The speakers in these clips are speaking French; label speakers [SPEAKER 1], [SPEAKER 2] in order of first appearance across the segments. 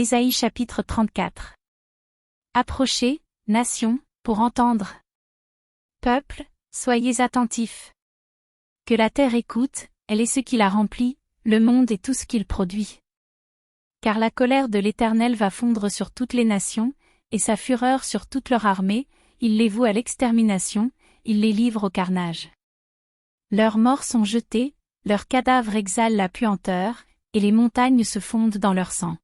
[SPEAKER 1] Ésaïe chapitre 34. Approchez, nations, pour entendre. Peuple, soyez attentifs. Que la terre écoute, elle est ce qui la remplit, le monde et tout ce qu'il produit. Car la colère de l'Éternel va fondre sur toutes les nations, et sa fureur sur toute leur armée, il les voue à l'extermination, il les livre au carnage. Leurs morts sont jetés, leurs cadavres exhalent la puanteur, et les montagnes se fondent dans leur sang.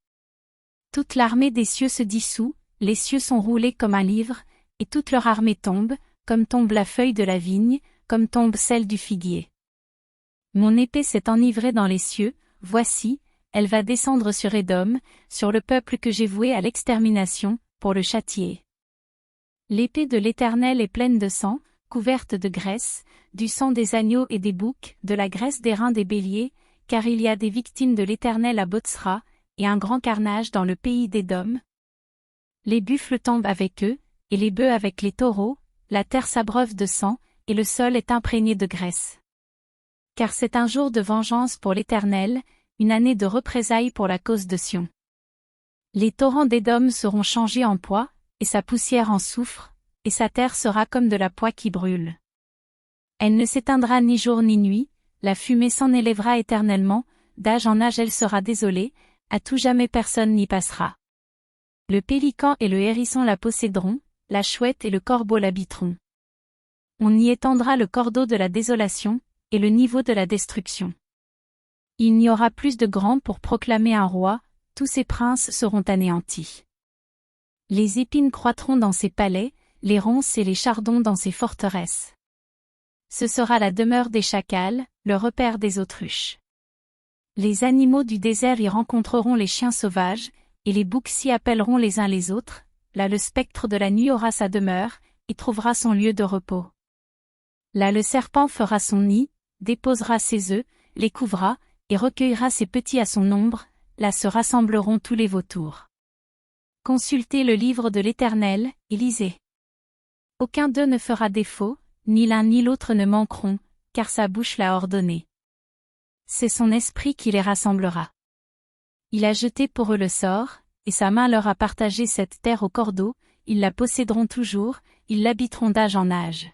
[SPEAKER 1] Toute l'armée des cieux se dissout, les cieux sont roulés comme un livre, et toute leur armée tombe, comme tombe la feuille de la vigne, comme tombe celle du figuier. Mon épée s'est enivrée dans les cieux, voici, elle va descendre sur Édom, sur le peuple que j'ai voué à l'extermination, pour le châtier. L'épée de l'Éternel est pleine de sang, couverte de graisse, du sang des agneaux et des boucs, de la graisse des reins des béliers, car il y a des victimes de l'Éternel à Botsra, et un grand carnage dans le pays d'Édom. Les buffles tombent avec eux, et les bœufs avec les taureaux, la terre s'abreuve de sang, et le sol est imprégné de graisse. Car c'est un jour de vengeance pour l'Éternel, une année de représailles pour la cause de Sion. Les torrents d'Édom seront changés en poix, et sa poussière en soufre, et sa terre sera comme de la poix qui brûle. Elle ne s'éteindra ni jour ni nuit, la fumée s'en élèvera éternellement, d'âge en âge elle sera désolée, à tout jamais personne n'y passera. Le pélican et le hérisson la posséderont, la chouette et le corbeau l'habiteront. On y étendra le cordeau de la désolation, et le niveau de la destruction. Il n'y aura plus de grands pour proclamer un roi, tous ses princes seront anéantis. Les épines croîtront dans ses palais, les ronces et les chardons dans ses forteresses. Ce sera la demeure des chacals, le repère des autruches. Les animaux du désert y rencontreront les chiens sauvages, et les boucs s'y appelleront les uns les autres, là le spectre de la nuit aura sa demeure, et trouvera son lieu de repos. Là le serpent fera son nid, déposera ses œufs, les couvra, et recueillera ses petits à son ombre, là se rassembleront tous les vautours. Consultez le livre de l'Éternel, et lisez. Aucun d'eux ne fera défaut, ni l'un ni l'autre ne manqueront, car sa bouche l'a ordonné. C'est son esprit qui les rassemblera. Il a jeté pour eux le sort, et sa main leur a partagé cette terre au cordeau, ils la posséderont toujours, ils l'habiteront d'âge en âge.